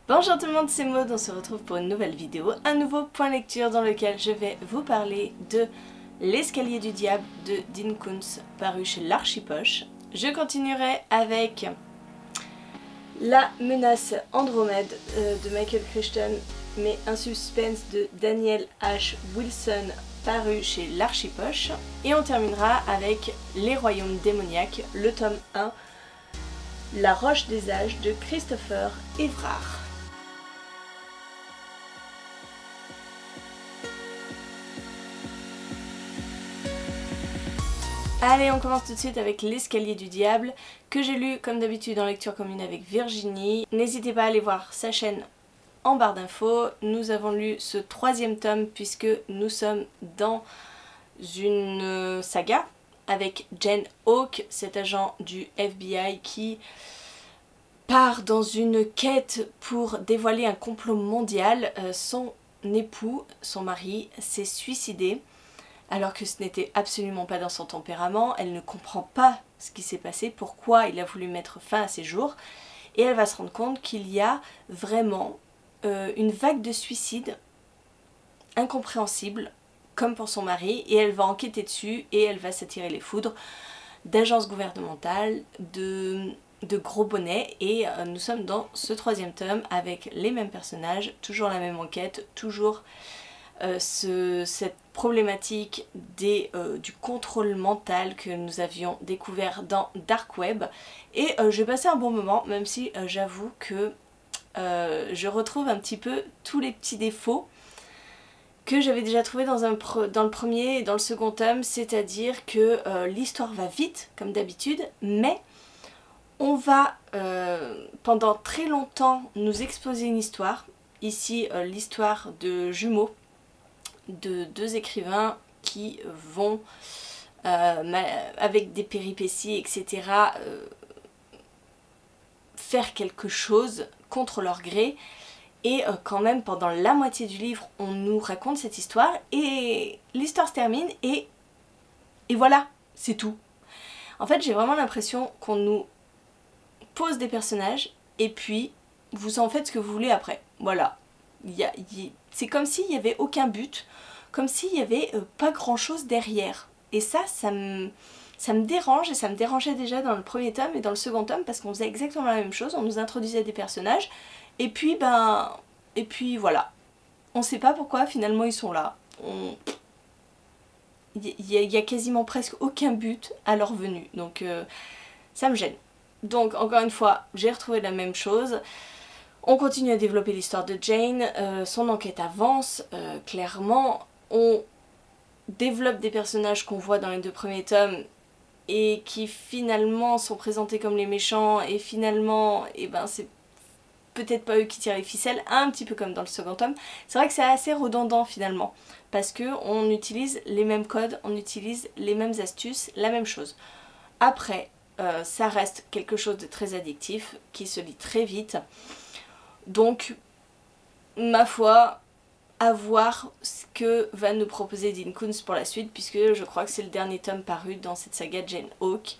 Bonjour tout le monde, c'est Maud, on se retrouve pour une nouvelle vidéo, un nouveau point lecture dans lequel je vais vous parler de L'escalier du diable de Dean Koontz, paru chez l'Archipoche. Je continuerai avec La menace Andromède de Michael Crichton, mais un suspense de Daniel H. Wilson, paru chez l'Archipoche. Et on terminera avec Les Royaumes démoniaques, le tome 1, La Roche des Âges de Christopher Evrard. Allez, on commence tout de suite avec L'escalier du diable, que j'ai lu comme d'habitude en lecture commune avec Virginie. N'hésitez pas à aller voir sa chaîne en barre d'infos. Nous avons lu ce troisième tome puisque nous sommes dans une saga avec Jane Hawke, cet agent du FBI qui part dans une quête pour dévoiler un complot mondial. Son époux, son mari, s'est suicidé. Alors que ce n'était absolument pas dans son tempérament, elle ne comprend pas ce qui s'est passé, pourquoi il a voulu mettre fin à ses jours, et elle va se rendre compte qu'il y a vraiment une vague de suicides incompréhensible, comme pour son mari, et elle va enquêter dessus, et elle va s'attirer les foudres d'agences gouvernementales, de gros bonnets, et nous sommes dans ce troisième tome avec les mêmes personnages, toujours la même enquête, toujours cette problématique du contrôle mental que nous avions découvert dans Dark Web, et j'ai passé un bon moment, même si j'avoue que je retrouve un petit peu tous les petits défauts que j'avais déjà trouvé dans le premier et dans le second tome, c'est-à-dire que l'histoire va vite comme d'habitude, mais on va pendant très longtemps nous exposer une histoire, ici l'histoire de jumeaux, de deux écrivains qui vont, avec des péripéties, etc., faire quelque chose contre leur gré. Et quand même, pendant la moitié du livre, on nous raconte cette histoire, et l'histoire se termine, et voilà, c'est tout. En fait, j'ai vraiment l'impression qu'on nous pose des personnages, et puis vous en faites ce que vous voulez après. Voilà. C'est comme s'il n'y avait aucun but, comme s'il n'y avait pas grand chose derrière. Et ça me dérange, et ça me dérangeait déjà dans le premier tome et dans le second tome, parce qu'on faisait exactement la même chose, on nous introduisait des personnages, et puis voilà. On sait pas pourquoi finalement ils sont là. Il y a quasiment presque aucun but à leur venue, donc ça me gêne. Donc encore une fois, j'ai retrouvé la même chose. On continue à développer l'histoire de Jane, son enquête avance, clairement. On développe des personnages qu'on voit dans les deux premiers tomes et qui finalement sont présentés comme les méchants, et finalement, c'est peut-être pas eux qui tirent les ficelles, un petit peu comme dans le second tome. C'est vrai que c'est assez redondant finalement, parce que on utilise les mêmes codes, on utilise les mêmes astuces, la même chose. Après, ça reste quelque chose de très addictif, qui se lit très vite. Donc, ma foi, à voir ce que va nous proposer Dean Koontz pour la suite, puisque je crois que c'est le dernier tome paru dans cette saga Jane Hawke.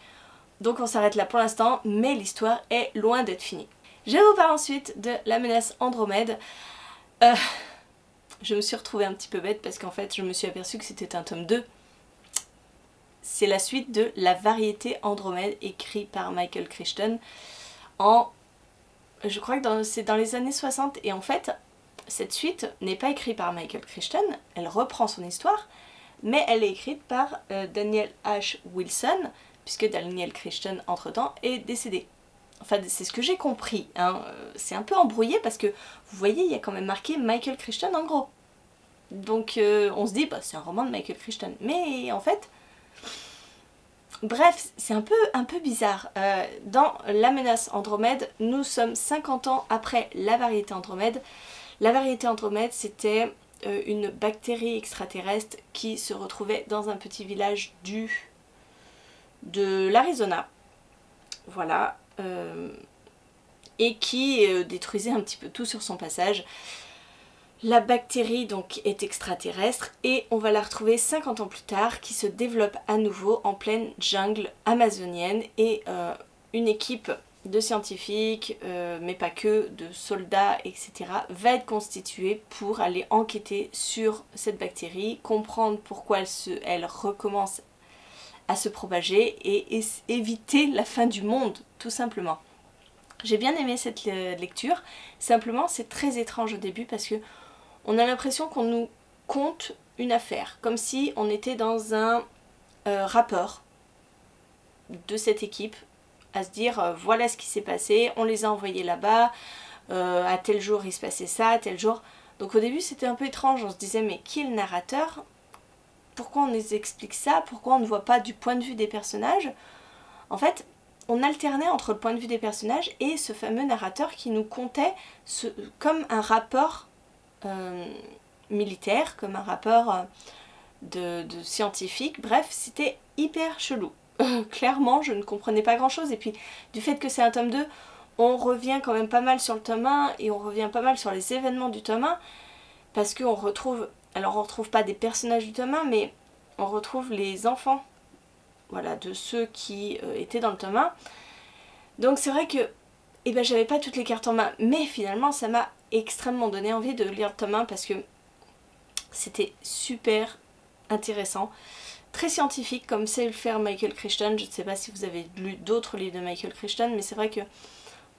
Donc on s'arrête là pour l'instant, mais l'histoire est loin d'être finie. Je vous parle ensuite de La menace Andromède. Je me suis retrouvée un petit peu bête, parce qu'en fait je me suis aperçue que c'était un tome 2. C'est la suite de La variété Andromède, écrit par Michael Crichton je crois que c'est dans les années 60, et en fait, cette suite n'est pas écrite par Michael Crichton, elle reprend son histoire, mais elle est écrite par Daniel H. Wilson, puisque Daniel Crichton, entre-temps, est décédé. Enfin, c'est ce que j'ai compris, hein. C'est un peu embrouillé, parce que, vous voyez, il y a quand même marqué Michael Crichton en gros. Donc, on se dit, bah, c'est un roman de Michael Crichton. Mais, en fait... Bref, c'est un peu bizarre. Dans La menace Andromède, nous sommes 50 ans après La variété Andromède. La variété Andromède, c'était une bactérie extraterrestre qui se retrouvait dans un petit village de l'Arizona. Voilà. Et qui détruisait un petit peu tout sur son passage. La bactérie donc est extraterrestre, et on va la retrouver 50 ans plus tard, qui se développe à nouveau en pleine jungle amazonienne, et une équipe de scientifiques, mais pas que, de soldats, etc., va être constitué pour aller enquêter sur cette bactérie, comprendre pourquoi elle recommence à se propager et éviter la fin du monde, tout simplement. J'ai bien aimé cette lecture, simplement c'est très étrange au début parce que on a l'impression qu'on nous conte une affaire, comme si on était dans un rapport de cette équipe, à se dire voilà ce qui s'est passé, on les a envoyés là-bas, à tel jour il se passait ça, à tel jour. Donc au début c'était un peu étrange, on se disait mais qui est le narrateur? Pourquoi on nous explique ça? Pourquoi on ne voit pas du point de vue des personnages? En fait, on alternait entre le point de vue des personnages et ce fameux narrateur qui nous contait comme un rapport militaire, comme un rapport de scientifique. Bref, c'était hyper chelou. Clairement, je ne comprenais pas grand chose. Et puis, du fait que c'est un tome 2, on revient quand même pas mal sur le tome 1 et on revient pas mal sur les événements du tome 1 parce qu'on retrouve... Alors on retrouve pas des personnages du tome 1, mais on retrouve les enfants, voilà, de ceux qui étaient dans le tome 1. Donc c'est vrai que eh ben, j'avais pas toutes les cartes en main, mais finalement ça m'a extrêmement donné envie de lire le tome 1 parce que c'était super intéressant, très scientifique comme sait le faire Michael Crichton. Je ne sais pas si vous avez lu d'autres livres de Michael Crichton, mais c'est vrai que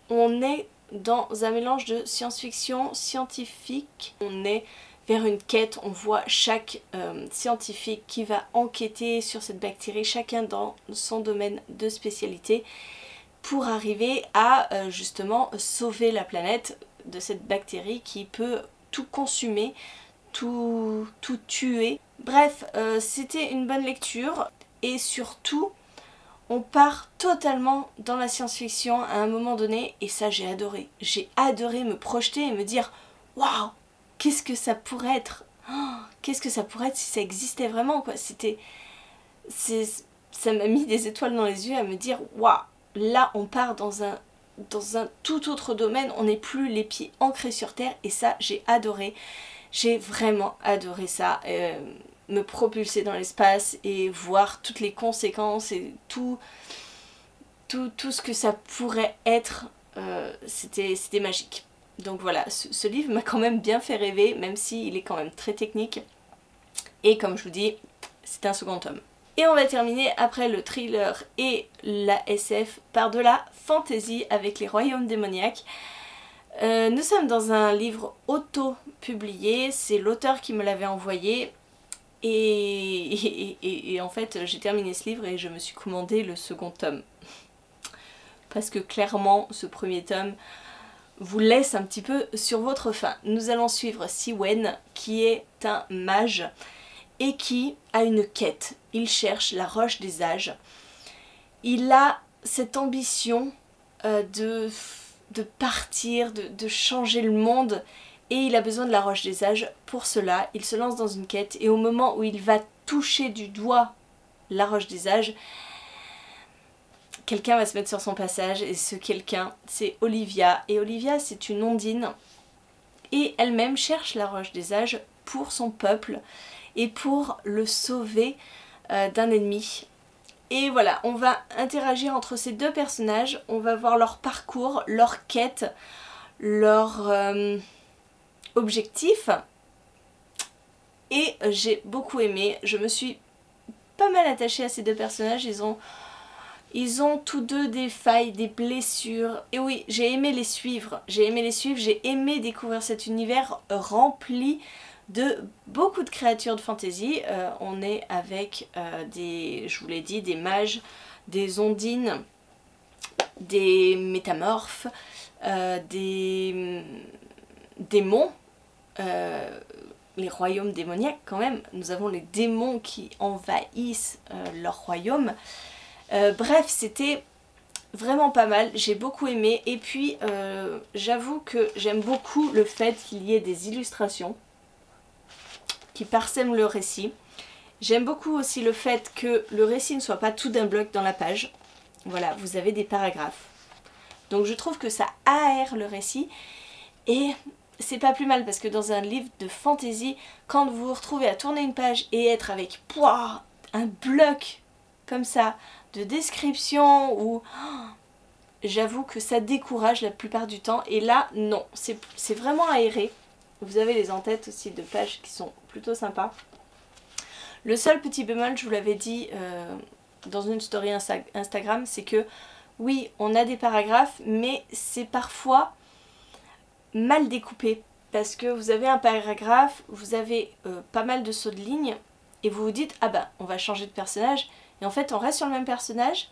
on est dans un mélange de science-fiction, scientifique, on est vers une quête, on voit chaque scientifique qui va enquêter sur cette bactérie, chacun dans son domaine de spécialité, pour arriver à justement sauver la planète de cette bactérie qui peut tout consumer, tout tuer. Bref, c'était une bonne lecture et surtout, on part totalement dans la science-fiction à un moment donné et ça j'ai adoré. J'ai adoré me projeter et me dire « Waouh ! Qu'est-ce que ça pourrait être? Qu'est-ce que ça pourrait être si ça existait vraiment, quoi. Ça m'a mis des étoiles dans les yeux à me dire waouh, là on part dans un tout autre domaine, on n'est plus les pieds ancrés sur terre et ça j'ai adoré. J'ai vraiment adoré ça, me propulser dans l'espace et voir toutes les conséquences et tout ce que ça pourrait être, c'était magique. Donc voilà, ce livre m'a quand même bien fait rêver, même s'il est quand même très technique. Et comme je vous dis, c'est un second tome. Et on va terminer après le thriller et la SF par de la fantasy avec les royaumes démoniaques. Nous sommes dans un livre auto-publié, c'est l'auteur qui me l'avait envoyé. Et en fait, j'ai terminé ce livre et je me suis commandé le second tome. Parce que clairement, ce premier tome vous laisse un petit peu sur votre faim. Nous allons suivre Siwen, qui est un mage et qui a une quête. Il cherche la roche des âges. Il a cette ambition de partir, de changer le monde et il a besoin de la roche des âges. Pour cela, il se lance dans une quête et au moment où il va toucher du doigt la roche des âges, quelqu'un va se mettre sur son passage et ce quelqu'un c'est Olivia. Et Olivia c'est une ondine et elle-même cherche la roche des âges pour son peuple et pour le sauver d'un ennemi. Et voilà, on va interagir entre ces deux personnages, on va voir leur parcours, leur quête, leur objectif. Et j'ai beaucoup aimé, je me suis pas mal attachée à ces deux personnages, ils ont tous deux des failles, des blessures. Et oui, j'ai aimé les suivre. J'ai aimé découvrir cet univers rempli de beaucoup de créatures de fantasy. On est avec je vous l'ai dit, des mages, des ondines, des métamorphes, des démons, les royaumes démoniaques quand même. Nous avons les démons qui envahissent leur royaume. Bref, c'était vraiment pas mal, j'ai beaucoup aimé et puis j'avoue que j'aime beaucoup le fait qu'il y ait des illustrations qui parsèment le récit. J'aime beaucoup aussi le fait que le récit ne soit pas tout d'un bloc dans la page. Voilà, vous avez des paragraphes. Donc je trouve que ça aère le récit et c'est pas plus mal parce que dans un livre de fantasy, quand vous vous retrouvez à tourner une page et être avec un bloc comme ça de description ou j'avoue que ça décourage la plupart du temps. Et là, non, c'est vraiment aéré. Vous avez les en-têtes aussi de pages qui sont plutôt sympas. Le seul petit bémol, je vous l'avais dit dans une story Instagram, c'est que oui, on a des paragraphes, mais c'est parfois mal découpé. Parce que vous avez un paragraphe, vous avez pas mal de sauts de ligne, et vous vous dites, ah bah, on va changer de personnage. Et en fait, on reste sur le même personnage,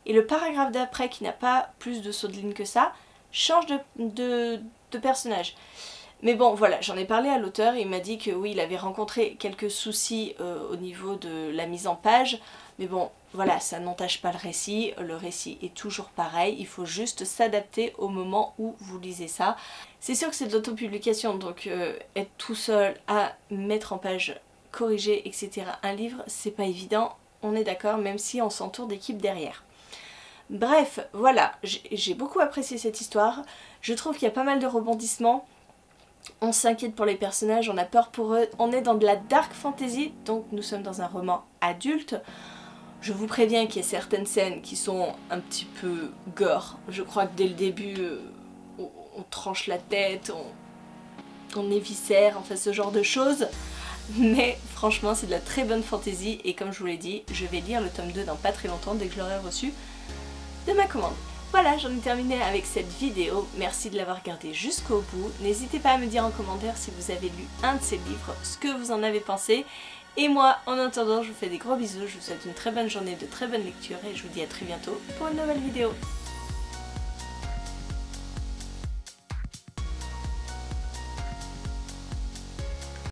et le paragraphe d'après, qui n'a pas plus de sauts de ligne que ça, change de personnage. Mais bon, voilà, j'en ai parlé à l'auteur, il m'a dit que oui, il avait rencontré quelques soucis au niveau de la mise en page, mais bon, voilà, ça n'entache pas le récit est toujours pareil, il faut juste s'adapter au moment où vous lisez ça. C'est sûr que c'est de l'autopublication, donc être tout seul à mettre en page corrigée, etc. un livre, c'est pas évident, on est d'accord, même si on s'entoure d'équipe derrière. Bref, voilà, j'ai beaucoup apprécié cette histoire, je trouve qu'il y a pas mal de rebondissements. On s'inquiète pour les personnages, on a peur pour eux, on est dans de la dark fantasy, donc nous sommes dans un roman adulte. Je vous préviens qu'il y a certaines scènes qui sont un petit peu gore. Je crois que dès le début, on tranche la tête, on éviscère, enfin ce genre de choses. Mais franchement, c'est de la très bonne fantasy et comme je vous l'ai dit, je vais lire le tome 2 dans pas très longtemps dès que je l'aurai reçu de ma commande. Voilà, j'en ai terminé avec cette vidéo, merci de l'avoir regardée jusqu'au bout. N'hésitez pas à me dire en commentaire si vous avez lu un de ces livres, ce que vous en avez pensé. Et moi, en attendant, je vous fais des gros bisous, je vous souhaite une très bonne journée, de très bonnes lectures et je vous dis à très bientôt pour une nouvelle vidéo.